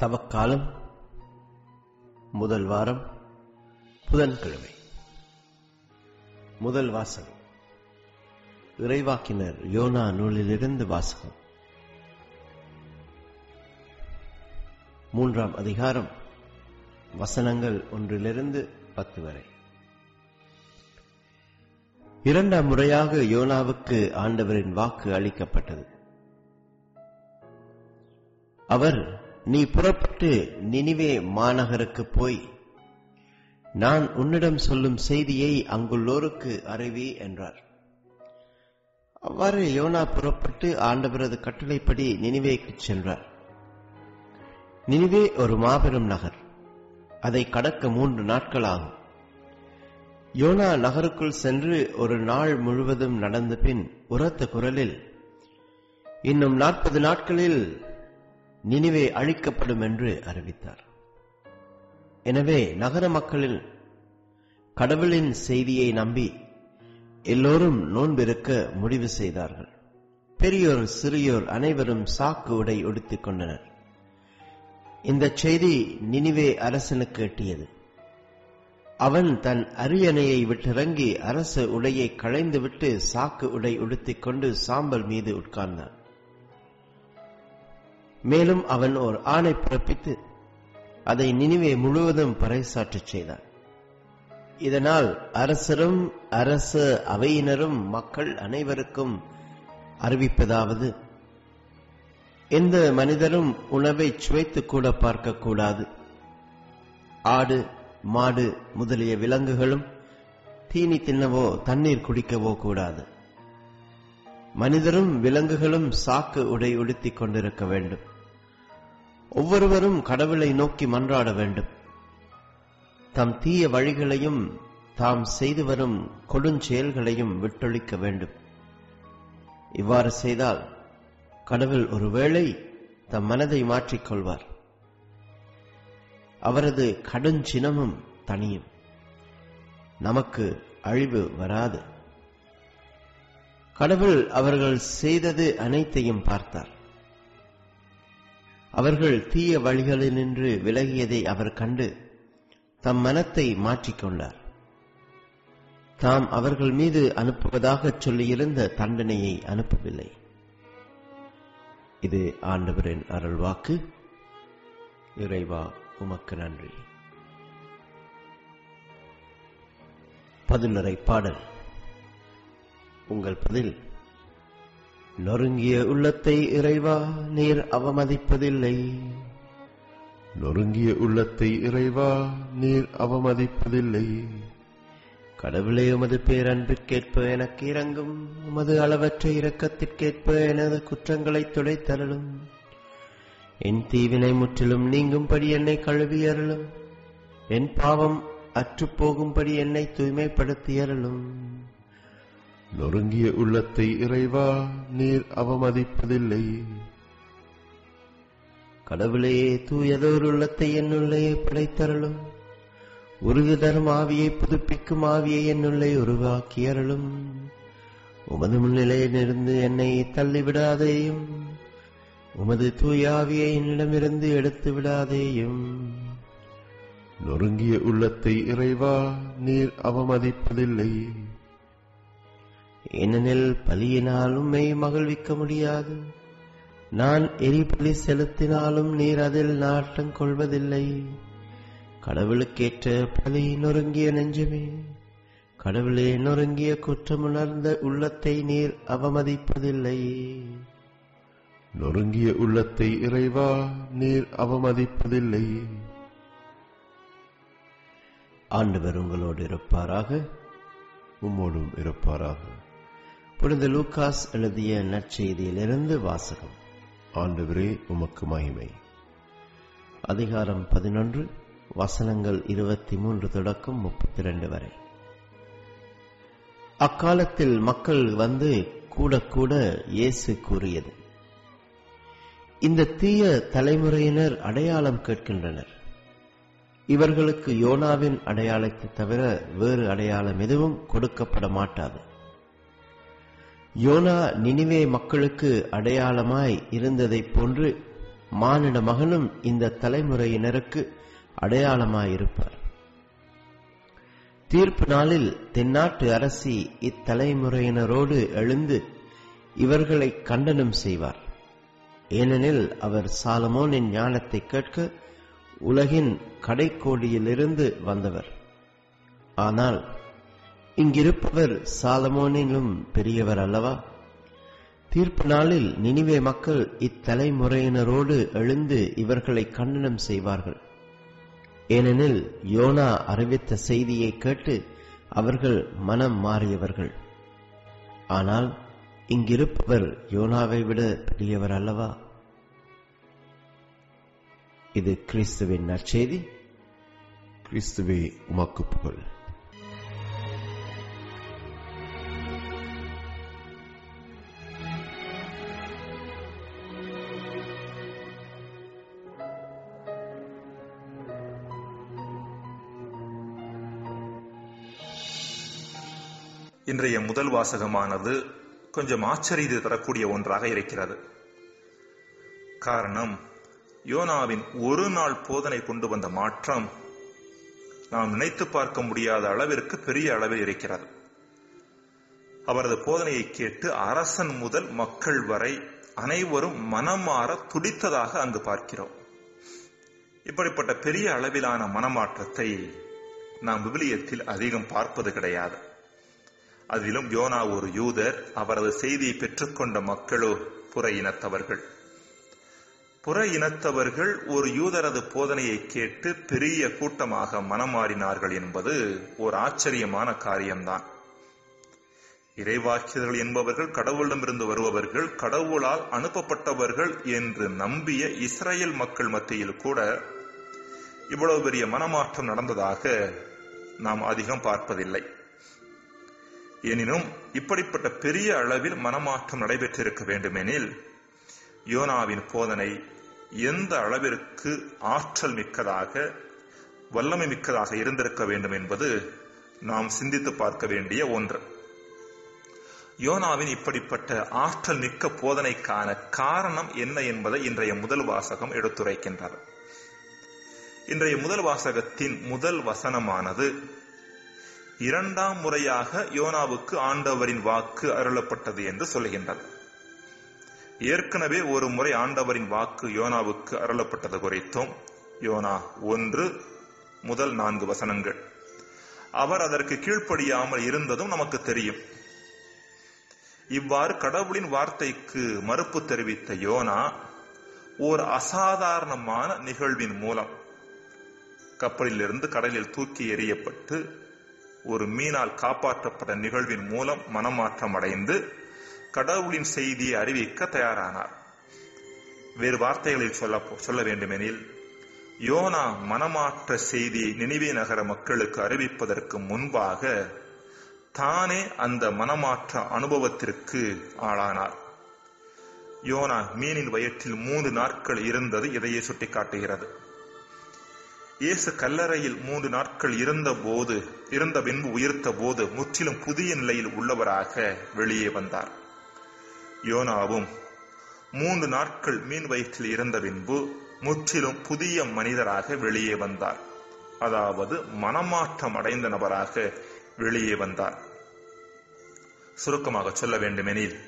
தவக்காலம் முதல் வாரம் புதன்கிழமை. முதல் வாசகம் இறைவாக்கினர் யோனா நூலிலிருந்து வாசகம். 3ஆம் அதிகாரம், வசனங்கள் 1-10 வரை. 2ஆம் முறையாக யோனாவுக்கு ஆண்டவரின் வாக்கு அளிக்கப்பட்டது. அவர், நீ புறப்பட்டு நினிவே மாநகருக்கு போய் நான் உன்னிடம் சொல்லும் செய்தியை அங்குள்ளோருக்கு அறிவி என்றார். அவ்வாறு யோனா புறப்பட்டு ஆண்டவரது கட்டளைப்படி நினிவேக்கு சென்றார். நினிவே ஒரு மாபெரும் நகர். அதை கடக்க 3 நாட்கள் ஆகும். யோனா நகருக்குள் சென்று ஒரு நாள் முழுவதும் நடந்த பின் உரத்த குரலில், இன்னும் 40 நாட்களில் நினிவே அழிக்கப்படும் என்று அறிவித்தார். எனவே நகர மக்களில் கடவுளின் செய்தியை நம்பி எல்லோரும் நோன்பிருக்க முடிவு செய்தார்கள். பெரியோர் சிறியோர் அனைவரும் சாக்கு உடை உடுத்திக் கொண்டனர். இந்த செய்தி நினிவே அரசனுக்கு எட்டியது. அவன் தன் அரியணையை விட்டிறங்கி அரச உடையை களைந்துவிட்டு சாக்கு உடை உடுத்திக் கொண்டு சாம்பல் மீது உட்கார்ந்தான். மேலும் அவன் ஒரு ஆணை பிறப்பித்து அதை நினிவே முழுவதும் பறைசாற்றச் செய்தான். இதனால் அரசரும் அரச அவையினரும் மக்கள் அனைவருக்கும் அறிவிப்பதாவது, எந்த மனிதரும் உணவை சுவைத்து கூட பார்க்கக்கூடாது. ஆடு மாடு முதலிய விலங்குகளும் தீனி தின்னவோ தண்ணீர் குடிக்கவோ கூடாது. மனிதரும் விலங்குகளும் சாக்கு உடை உடுத்திக் கொண்டிருக்க வேண்டும். ஒவ்வொருவரும் கடவுளை நோக்கி மன்றாட வேண்டும். தம் தீய வழிகளையும் தாம் செய்து வரும் கொடுஞ்செயல்களையும் விட்டொழிக்க வேண்டும். இவ்வாறு செய்தால் கடவுள் ஒருவேளை தம் மனதை மாற்றிக்கொள்வார். அவரது கடுஞ்சினமும் தனியும். நமக்கு அழிவு வராது. கடவுள் அவர்கள் செய்தது அனைத்தையும் பார்த்தார். அவர்கள் தீய வழிகளினின்று விலகியதை அவர் கண்டு தம் மனத்தை மாற்றிக்கொண்டார். தாம் அவர்கள் மீது அனுப்புவதாக சொல்லியிருந்த தண்டனையை அனுப்பவில்லை. இது ஆண்டவரின் அருள்வாக்கு. இறைவா, உமக்கு நன்றி. பதிலுரை பாடல். உங்கள் பதில். நொறுங்கிய உள்ளத்தை இறைவா நீர் அவமதிப்பதில்லை. நொறுங்கிய உள்ளத்தை இறைவா நீர் அவமதிப்பதில்லை. கடவுளே, உமது பேரன்பிற்கேற்ப எனக்கு இரங்கும். உமது அளவற்ற இரக்கத்திற்கேற்ப எனது குற்றங்களை துடைத்தருளும். என் தீவினை முற்றிலும் நீங்கும்படி என்னை கழுவி அருளும். என் பாவம் அற்றுப்போகும்படி என்னை தூய்மைப்படுத்தி அருளும். நொறுங்கிய உள்ளத்தை இறைவா நீர் அவமதிப்பதில்லை. கடவுளே, தூயதோர் உள்ளத்தை என்னுள்ளே படைத்தருளும். உருகு தரும் ஆவியை புதுப்பிக்கும் ஆவியை என்னுள்ளே உருவாக்கி அருளும். உமது முன்னிலையிலிருந்து என்னை தள்ளிவிடாதேயும். உமது தூய ஆவியை என்னிடமிருந்து எடுத்து விடாதேயும். நொறுங்கிய உள்ளத்தை இறைவா நீர் அவமதிப்பதில்லை. ஏனெனில் பலியினால் உம்மை மகிழ்விக்க முடியாது. நான் எரிபலி செலுத்தினாலும் நீர் அதில் நாட்டம் கொள்வதில்லை. கடவுளுக்கேற்ற பலி நொறுங்கிய நெஞ்சமே. கடவுளே, நொறுங்கிய குற்றமுணர்ந்த உள்ளத்தை நீர் அவமதிப்பதில்லை. நொறுங்கிய உள்ளத்தை இறைவா நீர் அவமதிப்பதில்லை. ஆண்டவர் உங்களோடு இருப்பாராக. உம்மோடும் இருப்பாராக. புனித லூக்காஸ் எழுதிய நற்செய்தியிலிருந்து வாசகம். ஆண்டவரே, உமக்கு மகிமை. அதிகாரம் 11, வசனங்கள் 23-32 வரை. அக்காலத்தில் மக்கள் வந்து கூட கூட இயேசு கூறியது, இந்த தீய தலைமுறையினர் அடையாளம் கேட்கின்றனர். இவர்களுக்கு யோனாவின் அடையாளத்தை தவிர வேறு அடையாளம் எதுவும் கொடுக்கப்பட மாட்டாது. யோனா நினிவே மக்களுக்கு அடையாளமாய் இருந்ததைப் போன்று மானிட மகனும் இந்த தலைமுறையினருக்கு அடையாளமாயிருப்பார். தீர்ப்பு நாளில் தென்னாட்டு அரசி இத்தலைமுறையினரோடு எழுந்து இவர்களை கண்டனம் செய்வார். ஏனெனில் அவர் சாலமோனின் ஞானத்தை கேட்க உலகின் கடைக்கோடியிலிருந்து வந்தவர். ஆனால் இங்கிருப்பவர் சாலமோனிலும் பெரியவர் அல்லவா? தீர்ப்பு நாளில் நினிவே மக்கள் இத்தலைமுறையினரோடு எழுந்து இவர்களை கண்டனம் செய்வார்கள். ஏனெனில் யோனா அறிவித்த செய்தியை கேட்டு அவர்கள் மனம் மாறியவர்கள். ஆனால் இங்கிருப்பவர் யோனாவை விட பெரியவர் அல்லவா? இது கிறிஸ்துவின் நற்செய்தி. கிறிஸ்துவே உமக்கு புகழ். இன்றைய முதல் வாசகமானது கொஞ்சம் ஆச்சரியத்தை தரக்கூடிய ஒன்றாக இருக்கிறது. காரணம், யோனாவின் ஒரு நாள் போதனை கொண்டு வந்த மாற்றம் நாம் நினைத்து பார்க்க முடியாத அளவிற்கு பெரிய அளவில் இருக்கிறது. அவரது போதனையை கேட்டு அரசன் முதல் மக்கள் வரை அனைவரும் மனமாற துடித்ததாக அங்கு பார்க்கிறோம். இப்படிப்பட்ட பெரிய அளவிலான மனமாற்றத்தை நாம் விவிலியத்தில் அதிகம் பார்ப்பது கிடையாது. அதிலும் யோனா ஒரு யூதர், அவரது செய்தியை பெற்றுக்கொண்ட மக்களோ புற இனத்தவர்கள். புற இனத்தவர்கள் ஒரு யூதரது போதனையை கேட்டு பெரிய கூட்டமாக மனமாறினார்கள் என்பது ஒரு ஆச்சரியமான காரியம்தான். இறைவாக்கியர்கள் என்பவர்கள் கடவுளிடமிருந்து வருபவர்கள், கடவுளால் அனுப்பப்பட்டவர்கள் என்று நம்பிய இஸ்ரேல் மக்கள் மத்தியில் கூட இவ்வளவு பெரிய மனமாற்றம் நடந்ததாக நாம் அதிகம் பார்ப்பதில்லை. எனினும் இப்படிப்பட்ட பெரிய அளவில் மனமாற்றம் நடைபெற்றிருக்க வேண்டுமெனில் யோனாவின் போதனை எந்த அளவிற்கு ஆற்றல் மிக்கதாக, வல்லமை மிக்கதாக இருந்திருக்க வேண்டும் என்பது நாம் சிந்தித்து பார்க்க வேண்டிய ஒன்று. யோனாவின் இப்படிப்பட்ட ஆற்றல் மிக்க போதனைக்கான காரணம் என்ன என்பதை இன்றைய முதல் வாசகம் எடுத்துரைக்கின்றார். இன்றைய முதல் வாசகத்தின் முதல் வசனமானது இரண்டாம் முறையாக யோனாவுக்கு ஆண்டவரின் வாக்கு அருளப்பட்டது என்று சொல்கின்றது. ஏற்கனவே ஒரு முறை ஆண்டவரின் வாக்கு யோனாவுக்கு அருளப்பட்டது குறித்தும் யோனா 1 முதல் 4 வசனங்கள். அவர் அதற்கு கீழ்ப்படியாமல் இருந்ததும் நமக்கு தெரியும். இவ்வாறு கடவுளின் வார்த்தைக்கு மறுப்பு தெரிவித்த யோனா ஓர் அசாதாரணமான நிகழ்வின் மூலம் கப்பலிலிருந்து கடலில் தூக்கி எறியப்பட்டு ஒரு மீனால் காப்பாற்றப்பட்ட நிகழ்வின் மூலம் மனமாற்றம் அடைந்து கடவுளின் செய்தியை அறிவிக்க தயாரானார். வேறு வார்த்தைகளில் சொல்ல வேண்டுமெனில், யோனா மனமாற்ற செய்தியை நினிவே நகர மக்களுக்கு அறிவிப்பதற்கு முன்பாக தானே அந்த மனமாற்ற அனுபவத்திற்கு ஆளானார். யோனா மீனின் வயிற்றில் 3 நாட்கள் இருந்தது இதையே சுட்டிக்காட்டுகிறது. இயேசு கல்லறையில் 3 நாட்கள் இருந்த பின்பு உயிர்த்த போது முற்றிலும் புதிய நிலையில் உள்ளவராக வெளியே வந்தார். யோனாவும் 3 நாட்கள் மீன் வயிற்றில் இருந்த பின்பு முற்றிலும் புதிய மனிதராக வெளியே வந்தார். அதாவது மனமாற்றம் அடைந்த நபராக வெளியே வந்தார். சுருக்கமாக சொல்ல வேண்டுமெனில்,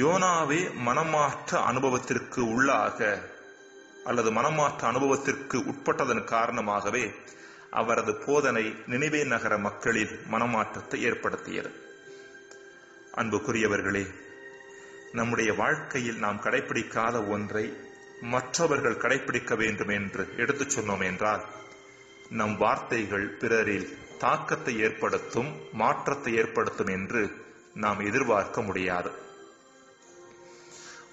யோனாவே மனமாற்ற அனுபவத்திற்கு உள்ளாக அல்லது மனமாற்ற அனுபவத்திற்கு உட்பட்டதன் காரணமாகவே அவரது போதனை நினிவே நகர மக்களில் மனமாற்றத்தை ஏற்படுத்தியது. அன்புக்குரியவர்களே, நம்முடைய வாழ்க்கையில் நாம் கடைபிடிக்காத ஒன்றை மற்றவர்கள் கடைபிடிக்க வேண்டும் என்று எடுத்துச் சொன்னோம் என்றால், நம் வார்த்தைகள் பிறரில் தாக்கத்தை ஏற்படுத்தும், மாற்றத்தை ஏற்படுத்தும் என்று நாம் எதிர்பார்க்க முடியாது.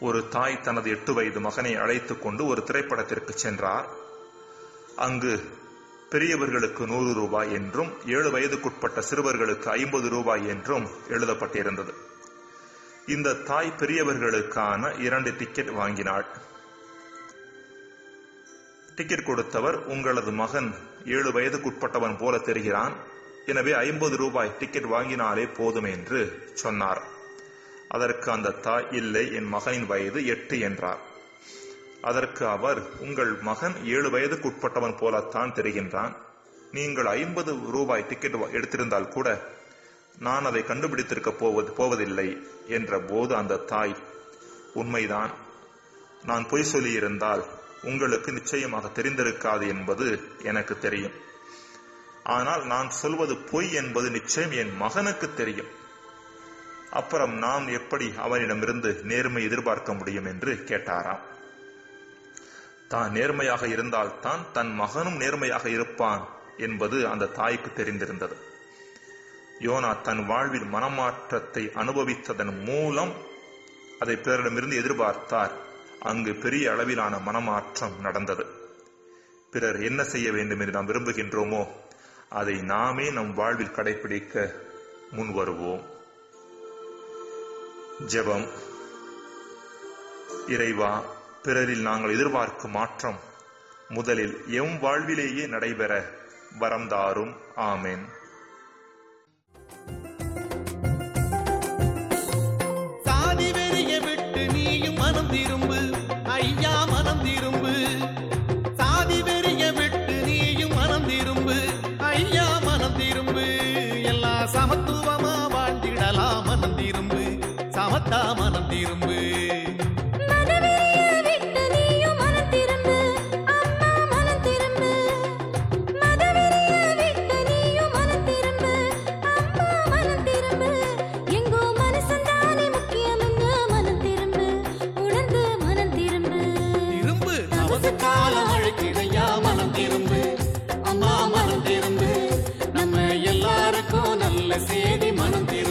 ஒரு தாய் தனது 8 வயது மகனை அழைத்துக் கொண்டு ஒரு திரைப்படத்திற்கு சென்றார். அங்கு பெரியவர்களுக்கு 100 ரூபாய் என்றும் 7 வயதுக்குட்பட்ட சிறுவர்களுக்கு 50 ரூபாய் என்றும் எழுதப்பட்டிருந்தது. இந்த தாய் பெரியவர்களுக்கான 2 டிக்கெட் வாங்கினாள். டிக்கெட் கொடுத்தவர், உங்களது மகன் 7 வயதுக்குட்பட்டவன் போல தெரிகிறான், எனவே 50 ரூபாய் டிக்கெட் வாங்கினாலே போதும் என்று சொன்னார். அதற்கு அந்த தாய், இல்லை, என் மகனின் வயது 8 என்றார். அதற்கு அவர், உங்கள் மகன் 7 வயதுக்கு உட்பட்டவன் போலத்தான் தெரிகின்றான். நீங்கள் 50 ரூபாய் டிக்கெட் எடுத்திருந்தால் கூட நான் அதை கண்டுபிடித்திருக்க போவதில்லை என்ற போது அந்த தாய், உண்மைதான், நான் பொய் சொல்லியிருந்தால் உங்களுக்கு நிச்சயமாக தெரிந்திருக்காது என்பது எனக்கு தெரியும். ஆனால் நான் சொல்வது பொய் என்பது நிச்சயம் என் மகனுக்கு தெரியும். அப்புறம் நாம் எப்படி அவனிடமிருந்து நேர்மை எதிர்பார்க்க முடியும் என்று கேட்டாராம். தான் நேர்மையாக இருந்தால்தான் தன் மகனும் நேர்மையாக இருப்பான் என்பது அந்த தாய்க்கு தெரிந்திருந்தது. யோனா தன் வாழ்வில் மனமாற்றத்தை அனுபவித்ததன் மூலம் அதை பிறரிடமிருந்து எதிர்பார்த்தார். அங்கு பெரிய அளவிலான மனமாற்றம் நடந்தது. பிறர் என்ன செய்ய வேண்டும் என்று நாம் விரும்புகின்றோமோ அதை நாமே நம் வாழ்வில் கடைபிடிக்க முன் வருவோம். ஜெபம். இறைவா, பிறரில் நாங்கள் எதிர்பார்க்கும் மாற்றம் முதலில் எம் வாழ்விலேயே நடைபெற வரம் தாரும். ஆமென். சாதி வெறிய விட்டு நீயும் மனம் திரும்பு ஐயா, மனம் திரும்பு. சாதி வெறிய விட்டு நீயும் மனம் திரும்பு ஐயா, மனம் திரும்பு. எல்லாம் சமத்துவமா வாழ்ந்திடலாம், மனம் திரும்பு, சமத்தா மனம் திரும்பு. சேதி மனம் திரு